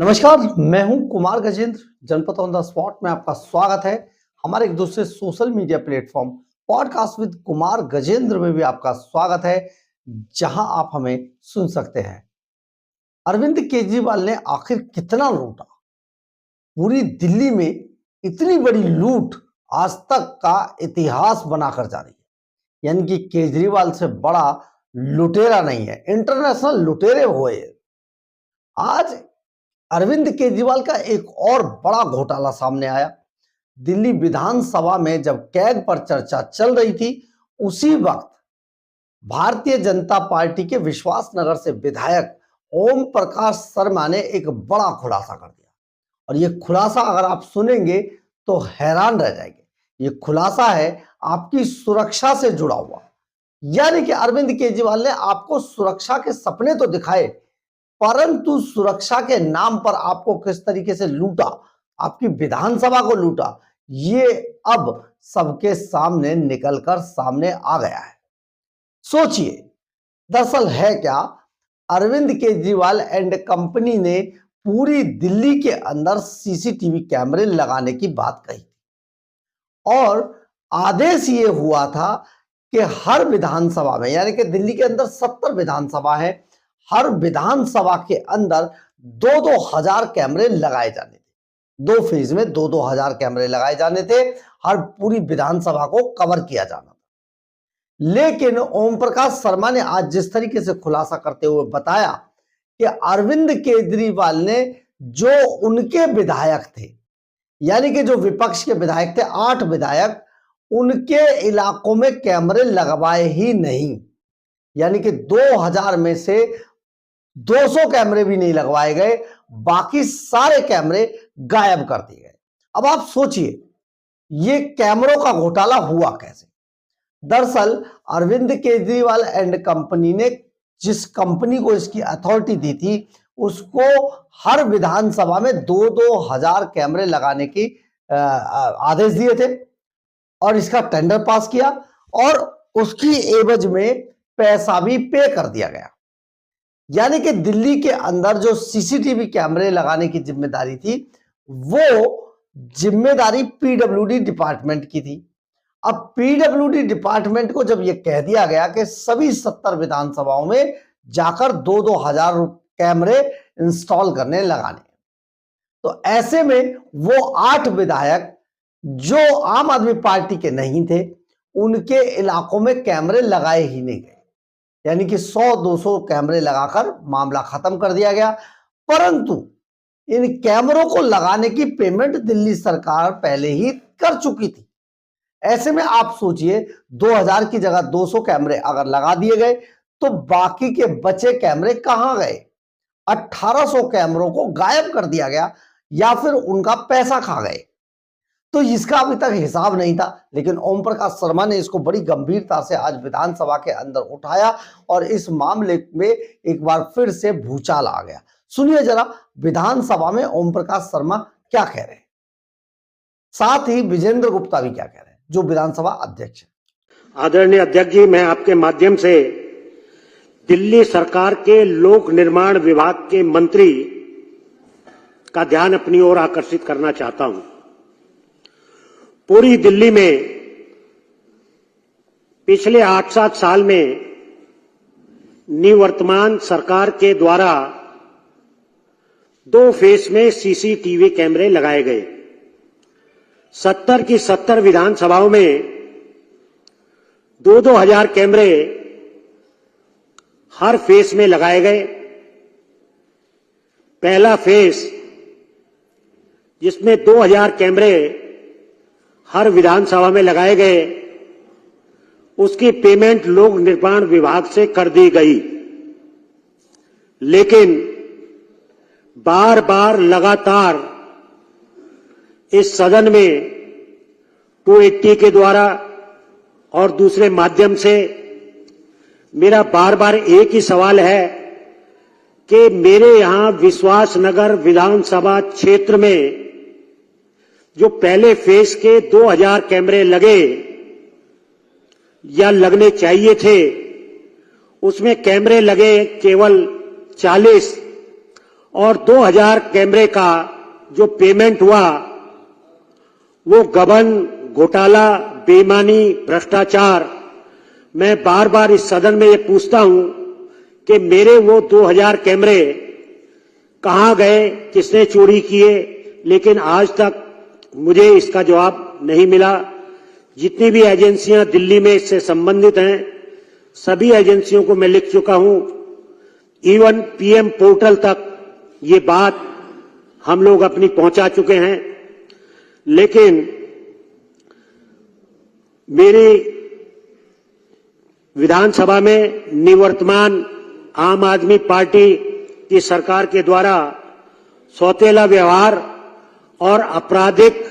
नमस्कार, मैं हूं कुमार गजेंद्र। जनपद ऑन द स्पॉट में आपका स्वागत है। हमारे एक दूसरे social media platform podcast with Kumar Gajendra में भी आपका स्वागत है, जहां आप हमें सुन सकते हैं। अरविंद केजरीवाल ने आखिर कितना लूटा? पूरी दिल्ली में इतनी बड़ी लूट आज तक का इतिहास बनाकर जा रही है। यानी कि केजरीवाल से बड़ा लुटेरा नहीं है, इंटरनेशनल लुटेरे हुए। आज अरविंद केजरीवाल का एक और बड़ा घोटाला सामने आया। दिल्ली विधानसभा में जब कैग पर चर्चा चल रही थी, उसी वक्त भारतीय जनता पार्टी के विश्वास नगर से विधायक ओम प्रकाश शर्मा ने एक बड़ा खुलासा कर दिया। और यह खुलासा अगर आप सुनेंगे तो हैरान रह जाएंगे। यह खुलासा है आपकी सुरक्षा से जुड़ा हुआ। यानी कि अरविंद केजरीवाल ने आपको सुरक्षा के सपने तो दिखाए, परंतु सुरक्षा के नाम पर आपको किस तरीके से लूटा, आपकी विधानसभा को लूटा, ये अब सबके सामने निकलकर सामने आ गया है। सोचिए, दरअसल है क्या, अरविंद केजरीवाल एंड कंपनी ने पूरी दिल्ली के अंदर सीसीटीवी कैमरे लगाने की बात कही और आदेश ये हुआ था कि हर विधानसभा में, यानी कि दिल्ली के अंदर 70 विधानसभा है, हर विधानसभा के अंदर 2-2 हजार कैमरे लगाए जाने थे। 2 फेज में 2-2 हजार कैमरे लगाए जाने थे। हर पूरी विधानसभा को कवर किया जाना था। लेकिन ओम प्रकाश शर्मा ने आज जिस तरीके से खुलासा करते हुए बताया कि अरविंद केजरीवाल ने जो उनके विधायक थे, यानी कि जो विपक्ष के विधायक थे, 8 विधायक, उनके इलाकों में कैमरे लगवाए ही नहीं। यानी कि 2000 में से 200 कैमरे भी नहीं लगवाए गए, बाकी सारे कैमरे गायब कर दिए गए। अब आप सोचिए, ये कैमरों का घोटाला हुआ कैसे? दरअसल अरविंद केजरीवाल एंड कंपनी ने जिस कंपनी को इसकी अथॉरिटी दी थी, उसको हर विधानसभा में 2-2 हजार कैमरे लगाने की आदेश दिए थे और इसका टेंडर पास किया और उसकी एवज में पैसा भी पे कर दिया गया। यानी कि दिल्ली के अंदर जो सीसीटीवी कैमरे लगाने की जिम्मेदारी थी, वो जिम्मेदारी पीडब्ल्यूडी डिपार्टमेंट की थी। अब पीडब्ल्यूडी डिपार्टमेंट को जब यह कह दिया गया कि सभी 70 विधानसभाओं में जाकर 2-2 हजार कैमरे इंस्टॉल करने लगाने, तो ऐसे में वो 8 विधायक जो आम आदमी पार्टी के नहीं थे, उनके इलाकों में कैमरे लगाए ही नहीं गए। यानी कि 100-200 कैमरे लगाकर मामला खत्म कर दिया गया। परंतु इन कैमरों को लगाने की पेमेंट दिल्ली सरकार पहले ही कर चुकी थी। ऐसे में आप सोचिए, 2000 की जगह 200 कैमरे अगर लगा दिए गए तो बाकी के बचे कैमरे कहां गए? 1800 कैमरों को गायब कर दिया गया या फिर उनका पैसा खा गए। तो इसका अभी तक हिसाब नहीं था, लेकिन ओम प्रकाश शर्मा ने इसको बड़ी गंभीरता से आज विधानसभा के अंदर उठाया और इस मामले में एक बार फिर से भूचाल आ गया। सुनिए जरा विधानसभा में ओम प्रकाश शर्मा क्या कह रहे हैं, साथ ही विजेंद्र गुप्ता भी क्या कह रहे हैं, जो विधानसभा अध्यक्ष है। आदरणीय अध्यक्ष जी, मैं आपके माध्यम से दिल्ली सरकार के लोक निर्माण विभाग के मंत्री का ध्यान अपनी ओर आकर्षित करना चाहता हूं। पूरी दिल्ली में पिछले 8-7 साल में निवर्तमान सरकार के द्वारा 2 फेस में सीसीटीवी कैमरे लगाए गए। 70 की 70 विधानसभाओं में 2-2 हजार कैमरे हर फेस में लगाए गए। पहला फेस, जिसमें 2000 कैमरे हर विधानसभा में लगाए गए, उसकी पेमेंट लोक निर्माण विभाग से कर दी गई। लेकिन बार बार लगातार इस सदन में 280 के द्वारा और दूसरे माध्यम से मेरा बार बार एक ही सवाल है कि मेरे यहां विश्वास नगर विधानसभा क्षेत्र में जो पहले फेज के 2000 कैमरे लगे या लगने चाहिए थे, उसमें कैमरे लगे केवल 40 और 2000 कैमरे का जो पेमेंट हुआ वो गबन, घोटाला, बेईमानी, भ्रष्टाचार। मैं बार बार इस सदन में ये पूछता हूं कि मेरे वो 2000 कैमरे कहां गए, किसने चोरी किए, लेकिन आज तक मुझे इसका जवाब नहीं मिला। जितनी भी एजेंसियां दिल्ली में इससे संबंधित हैं, सभी एजेंसियों को मैं लिख चुका हूं। इवन पीएम पोर्टल तक ये बात हम लोग अपनी पहुंचा चुके हैं। लेकिन मेरी विधानसभा में निवर्तमान आम आदमी पार्टी की सरकार के द्वारा सौतेला व्यवहार और आपराधिक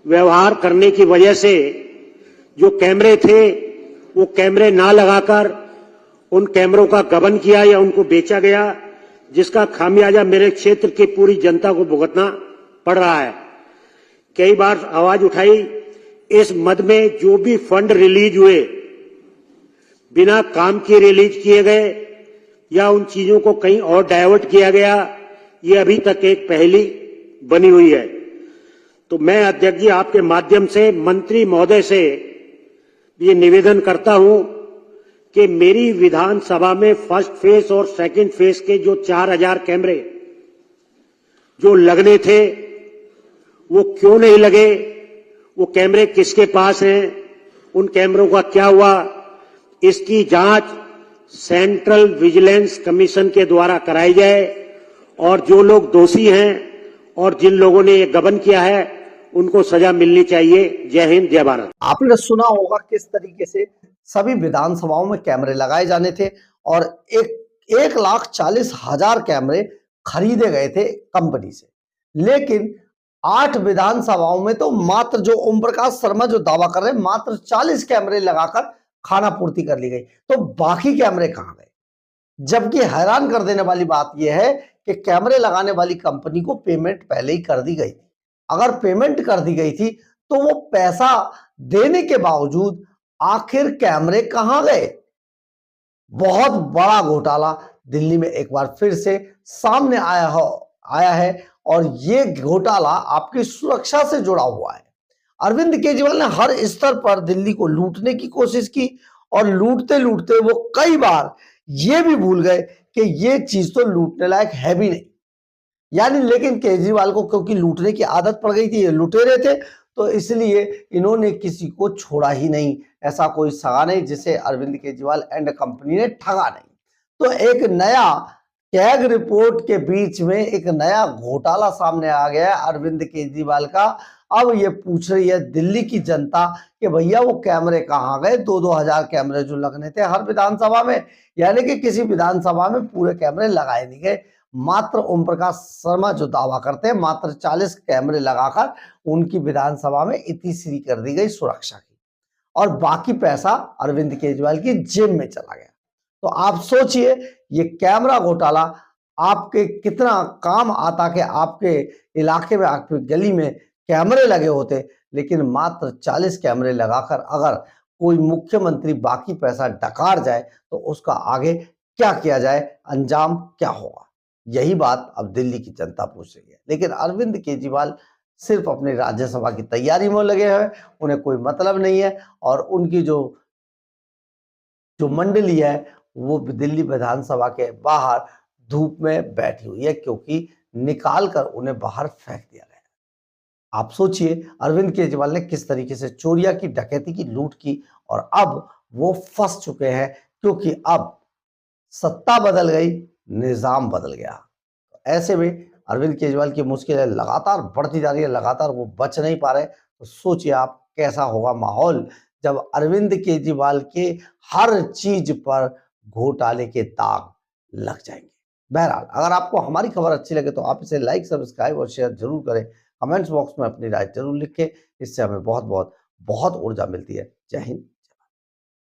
व्यवहार करने की वजह से जो कैमरे थे वो कैमरे ना लगाकर उन कैमरों का गबन किया या उनको बेचा गया, जिसका खामियाजा मेरे क्षेत्र की पूरी जनता को भुगतना पड़ रहा है। कई बार आवाज उठाई, इस मद में जो भी फंड रिलीज हुए बिना काम के रिलीज किए गए या उन चीजों को कहीं और डायवर्ट किया गया, ये अभी तक एक पहेली बनी हुई है। तो मैं अध्यक्ष जी आपके माध्यम से मंत्री महोदय से ये निवेदन करता हूं कि मेरी विधानसभा में फर्स्ट फेज और सेकंड फेज के जो 4000 कैमरे जो लगने थे वो क्यों नहीं लगे, वो कैमरे किसके पास हैं, उन कैमरों का क्या हुआ, इसकी जांच सेंट्रल विजिलेंस कमीशन के द्वारा कराई जाए और जो लोग दोषी हैं और जिन लोगों ने ये गबन किया है उनको सजा मिलनी चाहिए। जय हिंद, जय भारत। आपने सुना होगा किस तरीके से सभी विधानसभाओं में कैमरे लगाए जाने थे और 1,40,000 कैमरे खरीदे गए थे कंपनी से, लेकिन 8 विधानसभाओं में तो मात्र जो ओम प्रकाश शर्मा जो दावा कर रहे हैं मात्र 40 कैमरे लगाकर खाना पूर्ति कर ली गई, तो बाकी कैमरे कहां गए? जबकि हैरान कर देने वाली बात यह है कि कैमरे लगाने वाली कंपनी को पेमेंट पहले ही कर दी गई थी। अगर पेमेंट कर दी गई थी तो वो पैसा देने के बावजूद आखिर कैमरे कहां गए? बहुत बड़ा घोटाला दिल्ली में एक बार फिर से सामने आया है और ये घोटाला आपकी सुरक्षा से जुड़ा हुआ है। अरविंद केजरीवाल ने हर स्तर पर दिल्ली को लूटने की कोशिश की और लूटते लूटते वो कई बार ये भी भूल गए कि ये चीज तो लूटने लायक है भी नहीं। यानी लेकिन केजरीवाल को क्योंकि लूटने की आदत पड़ गई थी, ये लुटेरे थे, तो इसलिए इन्होंने किसी को छोड़ा ही नहीं। ऐसा कोई सगा नहीं जिसे अरविंद केजरीवाल एंड कंपनी ने ठगा नहीं। तो एक नया कैग रिपोर्ट के बीच में एक नया घोटाला सामने आ गया अरविंद केजरीवाल का। अब ये पूछ रही है दिल्ली की जनता कि भैया वो कैमरे कहाँ गए? 2-2 हजार कैमरे जो लगने थे हर विधानसभा में, यानी कि किसी विधानसभा में पूरे कैमरे लगाए नहीं गए। मात्र ओम प्रकाश शर्मा जो दावा करते हैं मात्र 40 कैमरे लगाकर उनकी विधानसभा में इतिश्री कर दी गई सुरक्षा की और बाकी पैसा अरविंद केजरीवाल की जेब में चला गया। तो आप सोचिए ये कैमरा घोटाला आपके कितना काम आता कि आपके इलाके में, आपकी गली में कैमरे लगे होते, लेकिन मात्र 40 कैमरे लगाकर अगर कोई मुख्यमंत्री बाकी पैसा डकार जाए तो उसका आगे क्या किया जाए, अंजाम क्या होगा? यही बात अब दिल्ली की जनता पूछ रही है। लेकिन अरविंद केजरीवाल सिर्फ अपनी राज्यसभा की तैयारी में लगे हैं, उन्हें कोई मतलब नहीं है और उनकी जो मंडली है वो दिल्ली विधानसभा के बाहर धूप में बैठी हुई है क्योंकि निकाल कर उन्हें बाहर फेंक दिया गया। आप सोचिए अरविंद केजरीवाल ने किस तरीके से चोरियां की, डकैती की, लूट की और अब वो फंस चुके हैं क्योंकि अब सत्ता बदल गई, निजाम बदल गया। ऐसे में अरविंद केजरीवाल की मुश्किलें लगातार बढ़ती जा रही है, लगातार वो बच नहीं पा रहे। तो सोचिए आप कैसा होगा माहौल जब अरविंद केजरीवाल के हर चीज पर घोटाले के दाग लग जाएंगे। बहरहाल अगर आपको हमारी खबर अच्छी लगे तो आप इसे लाइक, सब्सक्राइब और शेयर जरूर करें। कमेंट्स बॉक्स में अपनी राय जरूर लिखें, इससे हमें बहुत बहुत बहुत ऊर्जा मिलती है। जय हिंद।